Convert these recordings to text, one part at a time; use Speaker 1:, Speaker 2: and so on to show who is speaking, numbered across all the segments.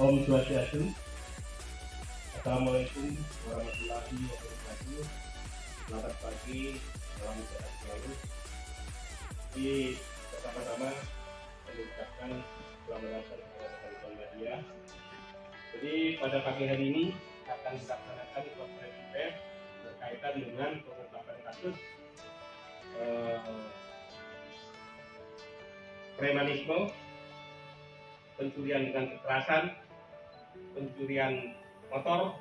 Speaker 1: Om Swastiastu. Assalamualaikum warahmatullahi wabarakatuh. Selamat pagi, salam sehat selalu. Di pertama-tama saya mengucapkan selamat datang kepada teman-teman media. Jadi pada pagi hari ini akan dilaksanakan konferensi pers berkaitan dengan pengungkapan kasus premanisme, pencurian dengan kekerasan, pencurian motor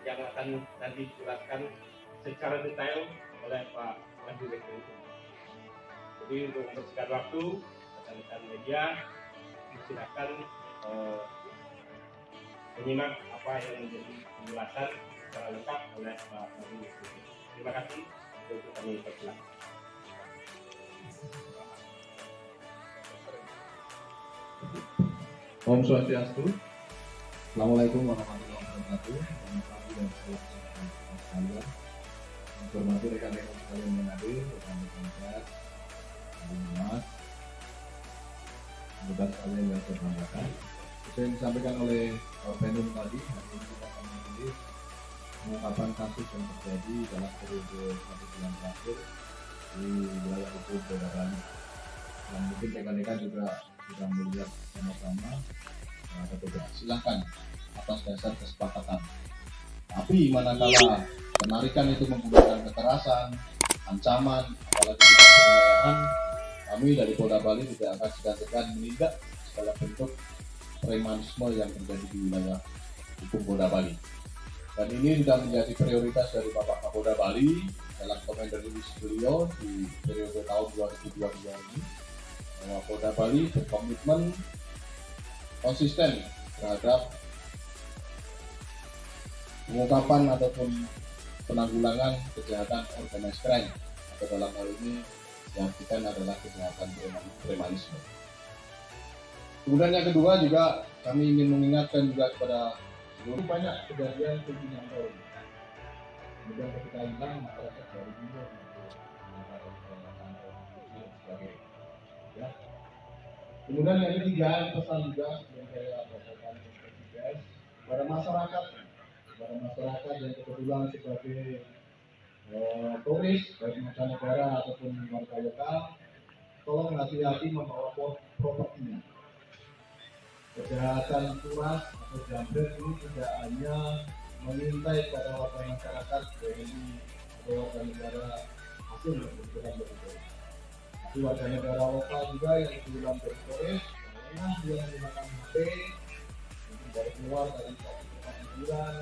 Speaker 1: yang akan nanti dijelaskan secara detail oleh Pak Direktur. Jadi untuk mempersingkat waktu, rekan-rekan media silakan menyimak apa yang menjadi penjelasan secara lengkap oleh Pak Direktur. Terima kasih untuk kami persilakan.
Speaker 2: Om Swastiastu. Assalamualaikum warahmatullahi wabarakatuh. Selamat pagi dan salam sejahtera sekalian. Hormati rekan-rekan sekalian yang hadir, rekan-rekan pers, Mas, anggota sekalian yang saya banggakan. Seperti yang disampaikan oleh Benum tadi, hari ini kita akan membahas pengungkapan kasus yang terjadi dalam periode 1 bulan terakhir di wilayah hukum Polda Bali. Dan mungkin rekan-rekan juga sudah melihat sama-sama ada beberapa. Silakan atas dasar kesepakatan. Tapi manakala penarikan itu menggunakan kekerasan, ancaman, apalagi penganiayaan, kami dari Polda Bali tidak akan segan-segan menindak segala bentuk premanisme yang terjadi di wilayah hukum Polda Bali. Dan ini sudah menjadi prioritas dari Bapak Kapolda Bali dalam komentar rilis beliau di periode tahun 2022 ini, bahwa Polda Bali berkomitmen konsisten terhadap pengungkapan ataupun penanggulangan kejahatan organized crime, atau dalam hal ini yang diartikan adalah kejahatan premanisme. Kemudian yang kedua juga kami ingin mengingatkan juga kepada seluruh banyak kejadian pimpinan tahun. Kemudian ketika hilang masyarakat baru juga ya. Kemudian yang ketiga, pesan juga yang saya bacakan kepada masyarakat yang kebetulan sebagai turis baik mancanegara ataupun warga lokal, tolong hati-hati membawa propertinya. Kejahatan kuras atau jambret ini tidak hanya mengintai pada warga masyarakat WNI atau warga negara asing yang bergerak dari tapi warga negara lokal juga yang kebetulan berturis, karena dia menggunakan HP, mungkin baru keluar dari tempat hiburan,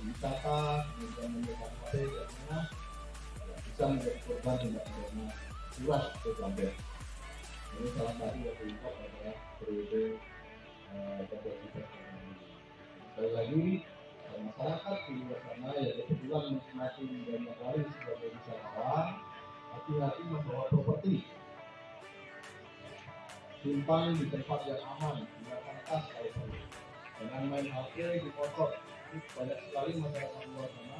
Speaker 2: wisata, kemudian menggunakan HP dan mana, bisa menjadi korban tindak pidana kuras atau jambret. Ini salah satu yang diungkap adalah periode sekali lagi masyarakat di luar sana yang kebetulan masing-masing banyak kali sebagai wisatawan, hati-hati membawa properti, simpan di tempat yang aman, gunakan tas kalau perlu, jangan main HP di kotor. Ini banyak sekali masyarakat luar sana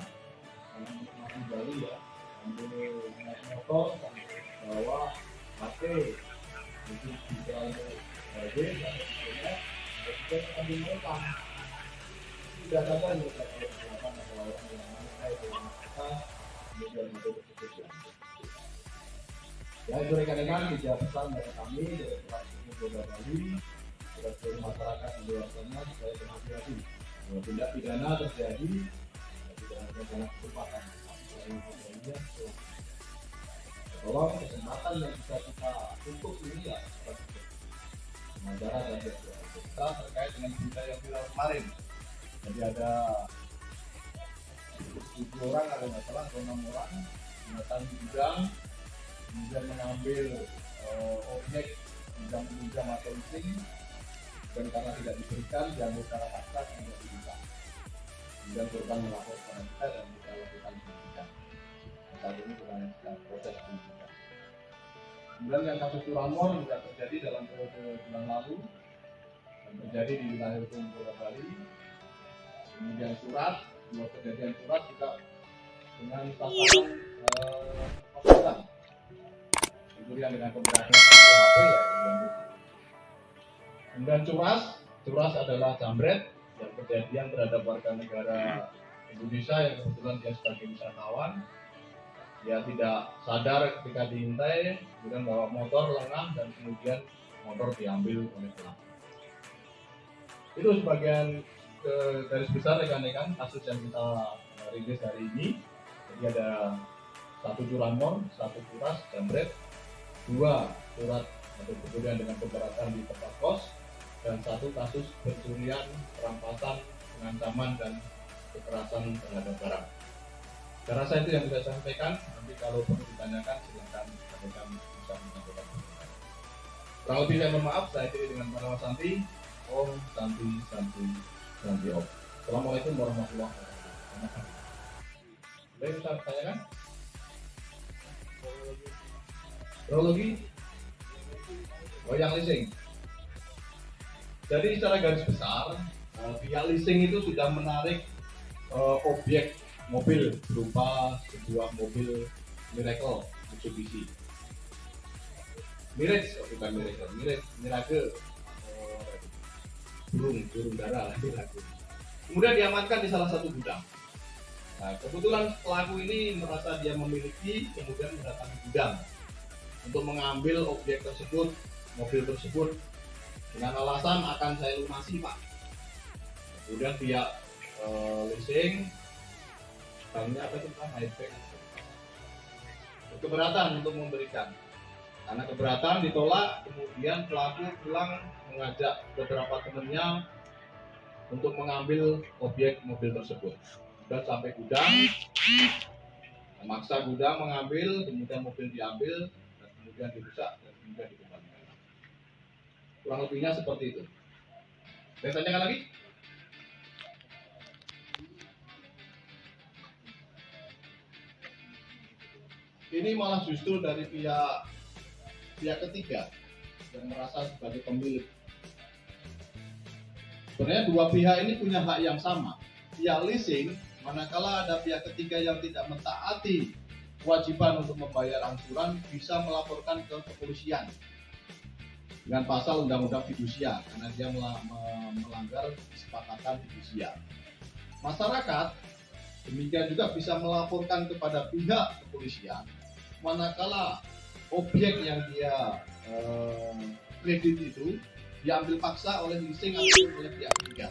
Speaker 2: yang menikmati Bali ya, sambil naik motor, sambil bawa HP, mungkin bisa untuk mobil atau sebagainya, dan sambil merekam. Tidak saja mereka melakukan atau orang yang mengintai dengan kita, kemudian itu berkeputusan. Ya itu rekan-rekan, tidak pesan dari kami dari Polda Polda Bali, kepada seluruh masyarakat di luar sana supaya berhati-hati. Kalau tindak pidana terjadi, tidak ada dalam kesempatan. Tolong kesempatan yang bisa kita tutup ini ya, pengacara dan kita terkait dengan berita yang viral kemarin. Jadi ada 7 orang kalau nggak salah atau 6 orang mendatangi gudang, kemudian mengambil objek pinjam atau leasing, dan karena tidak diberikan diambil secara paksa tidak dibuka. Kemudian korban melapor kepada kita dan kita lakukan penyidikan. Saat ini sedang proses penyidikan. Kemudian yang kasus curanmor juga terjadi dalam periode bulan lalu dan terjadi di wilayah hukum Polda Bali. Kemudian dua kejadian surat juga dengan sasaran kos-kosan. Kemudian dengan keberadaan HP ya. Kemudian curas adalah jambret yang kejadian terhadap warga negara Indonesia yang kebetulan dia sebagai wisatawan. Dia tidak sadar ketika diintai, kemudian bawa motor lengah dan kemudian motor diambil oleh pelaku. Itu sebagian garis besar rekan-rekan kasus yang kita rilis hari ini. Jadi ada 1 curanmor, 1 curas, jambret, 2 surat atau kemudian dengan keberatan di tempat kos, dan 1 kasus pencurian, perampasan, pengancaman dan kekerasan terhadap barang. Saya rasa itu yang bisa saya sampaikan. Nanti kalau perlu ditanyakan silakan rekan bisa menyampaikan. Kurang lebih saya mohon maaf. Saya akhiri dengan Para Santi. Om Santi Santi Santi Om. Assalamualaikum warahmatullahi wabarakatuh. Boleh bisa tanyakan? Kronologi? Yang leasing. Jadi secara garis besar, pihak leasing itu sudah menarik objek mobil berupa sebuah mobil Miracle Mitsubishi. Mirage, burung dara Miracle. Kemudian diamankan di salah satu gudang. Nah, kebetulan pelaku ini merasa dia memiliki, kemudian mendatangi gudang untuk mengambil objek tersebut, mobil tersebut, dengan alasan akan saya lunasi, Pak. Kemudian pihak leasing, banknya apa itu, Pak? Highbank, keberatan untuk memberikan. Karena keberatan ditolak, kemudian pelaku pulang mengajak beberapa temannya untuk mengambil objek mobil tersebut. Dan sampai gudang, memaksa gudang mengambil, kemudian mobil diambil, dan kemudian dirusak, dan kemudian dikembalikan. Kurang lebihnya seperti itu. Saya tanyakan lagi. Ini malah justru dari pihak ketiga yang merasa sebagai pemilik. Sebenarnya dua pihak ini punya hak yang sama. Pihak leasing, manakala ada pihak ketiga yang tidak mentaati kewajiban untuk membayar angsuran, bisa melaporkan ke kepolisian dengan pasal undang-undang fidusia karena dia melanggar kesepakatan fidusia. Masyarakat demikian juga bisa melaporkan kepada pihak kepolisian manakala objek yang dia kredit itu diambil paksa oleh leasing atau oleh pihak ketiga.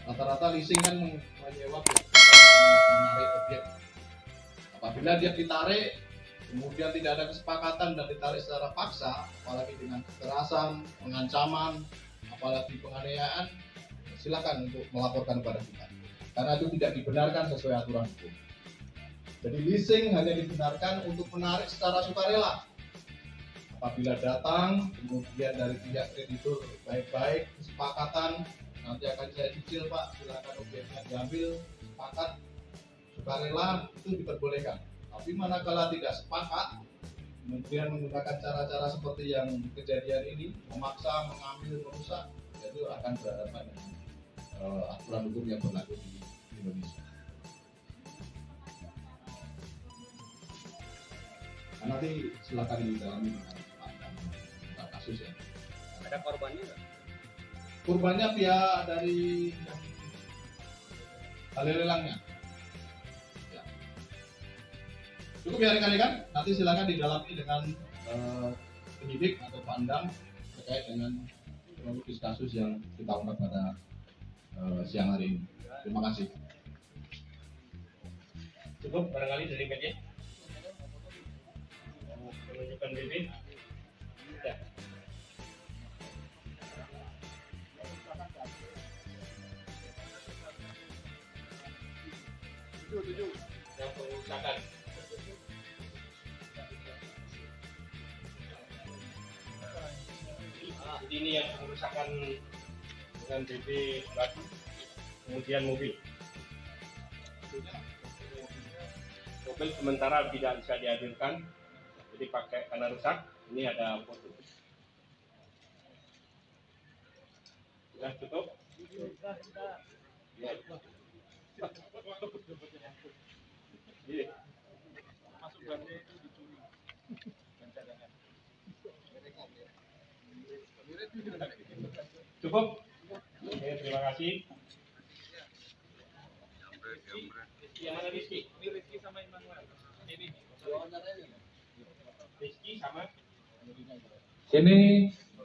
Speaker 2: Rata-rata leasing kan menyewa pihak menarik objek. Apabila dia ditarik, kemudian tidak ada kesepakatan dan ditarik secara paksa, apalagi dengan kekerasan, pengancaman, apalagi penganiayaan, silakan untuk melaporkan kepada kita. Karena itu tidak dibenarkan sesuai aturan hukum. Jadi leasing hanya dibenarkan untuk menarik secara sukarela. Apabila datang, kemudian dari pihak kreditur baik-baik, kesepakatan, nanti akan saya cicil Pak, silakan objeknya diambil, sepakat, sukarela, itu diperbolehkan. Tapi manakala tidak sepakat, kemudian menggunakan cara-cara seperti yang kejadian ini, memaksa, mengambil, merusak, itu akan berhadapan dengan aturan hukum yang berlaku di Indonesia. Nah, nanti silakan didalami dengan kasus ya.
Speaker 3: Ada korbannya nggak?
Speaker 2: Korbannya pihak dari balai lelangnya. Ya. Cukup ya rekan-rekan. Nanti silakan didalami dengan penyidik atau pandang terkait dengan kronologis kasus yang kita ungkap pada siang hari ini. Terima kasih.
Speaker 1: Cukup barangkali dari media menunjukkan diri. Ya. yang pengusakan. Jadi ini yang pengusakan dengan BB batu, kemudian mobil. Mobil sementara tidak bisa dihadirkan, jadi pakai karena rusak. Ini ada foto. Sudah cukup? Ya. Iya. Cukup? Oke, terima kasih. Yang mana Rizky? Ini Rizky sama Immanuel. Ini. Rizky sama.
Speaker 2: Ini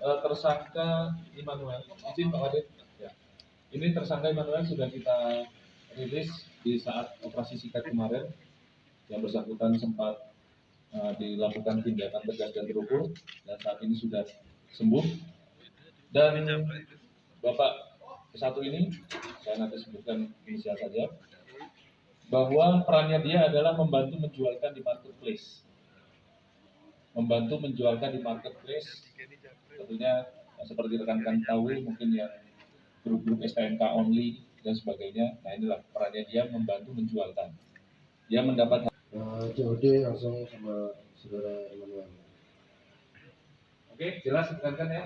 Speaker 2: tersangka Immanuel. Izin Pak Wadid. Ya. Ini tersangka Immanuel sudah kita rilis di saat operasi sikat kemarin. Yang bersangkutan sempat dilakukan tindakan tegas dan terukur, dan saat ini sudah sembuh. Dan Bapak satu ini, saya nanti sebutkan inisial saja, bahwa perannya dia adalah membantu menjualkan di marketplace. Membantu menjualkan di marketplace, tentunya seperti rekan-rekan tahu mungkin yang grup-grup STNK only dan sebagainya. Nah inilah perannya dia membantu menjualkan. Dia mendapat
Speaker 3: COD langsung sama saudara Immanuel.
Speaker 2: Oke, jelas tekankan ya.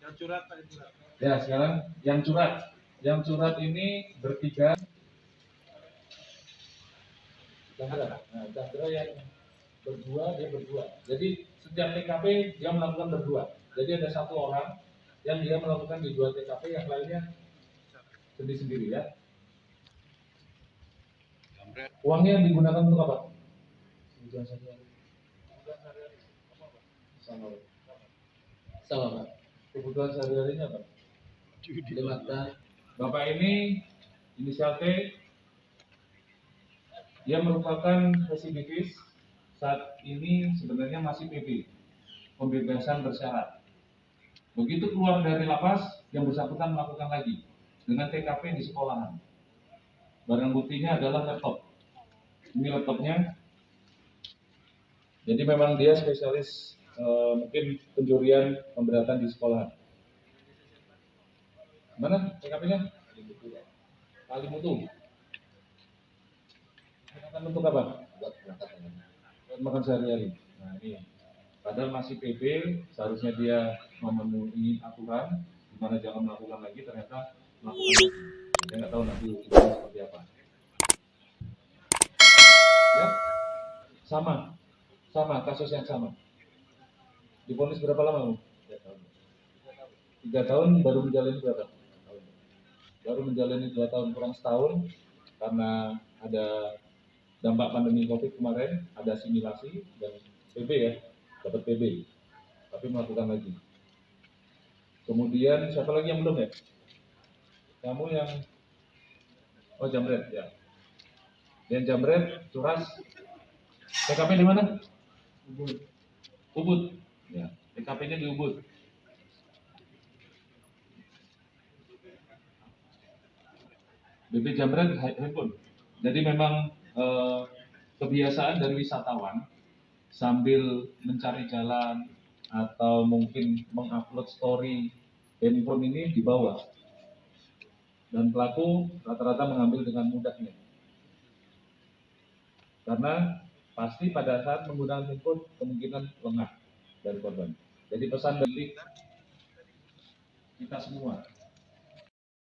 Speaker 1: Yang curhat Pak, curhat.
Speaker 2: Ya, sekarang yang curhat. Yang curhat ini bertiga. Chandra. Nah, Chandra yang berdua, dia berdua. Jadi setiap TKP dia melakukan berdua. Jadi ada satu orang yang dia melakukan di 2 TKP, yang lainnya sendiri-sendiri ya. Uangnya yang digunakan untuk apa?
Speaker 3: Kebutuhan sehari-hari.
Speaker 2: Sama.
Speaker 3: Sama Pak.
Speaker 2: Kebutuhan sehari-harinya apa?
Speaker 3: Di mata.
Speaker 2: Bapak ini inisial T, dia merupakan residivis, saat ini sebenarnya masih PB, pembebasan bersyarat. Begitu keluar dari lapas, yang bersangkutan melakukan lagi dengan TKP di sekolahan. Barang buktinya adalah laptop. Ini laptopnya. Jadi memang dia spesialis mungkin pencurian pemberatan di sekolahan. Mana TKP-nya? Kalimutu. Akan untuk apa? Buat makan sehari-hari. Nah ini. Padahal masih PB, seharusnya dia memenuhi aturan, dimana jangan melakukan lagi, ternyata melakukan lagi. Saya nggak tahu nanti hukumnya seperti apa. Ya, sama kasus yang sama. Divonis berapa lama, Bu? 3 tahun, baru menjalani berapa? Baru menjalani 2 tahun, kurang setahun, karena ada dampak pandemi COVID kemarin, ada asimilasi dan PB ya, dapat PB, tapi melakukan lagi. Kemudian siapa lagi yang belum ya? Kamu yang Jamret ya. Yang Jamret, Curas, TKP di mana? Ubud. Ya, TKP-nya di Ubud. BB Jamret handphone. Jadi memang kebiasaan dari wisatawan sambil mencari jalan atau mungkin mengupload story handphone ini dibawa, dan pelaku rata-rata mengambil dengan mudahnya karena pasti pada saat menggunakan handphone kemungkinan lengah dari korban. Jadi pesan dari kita semua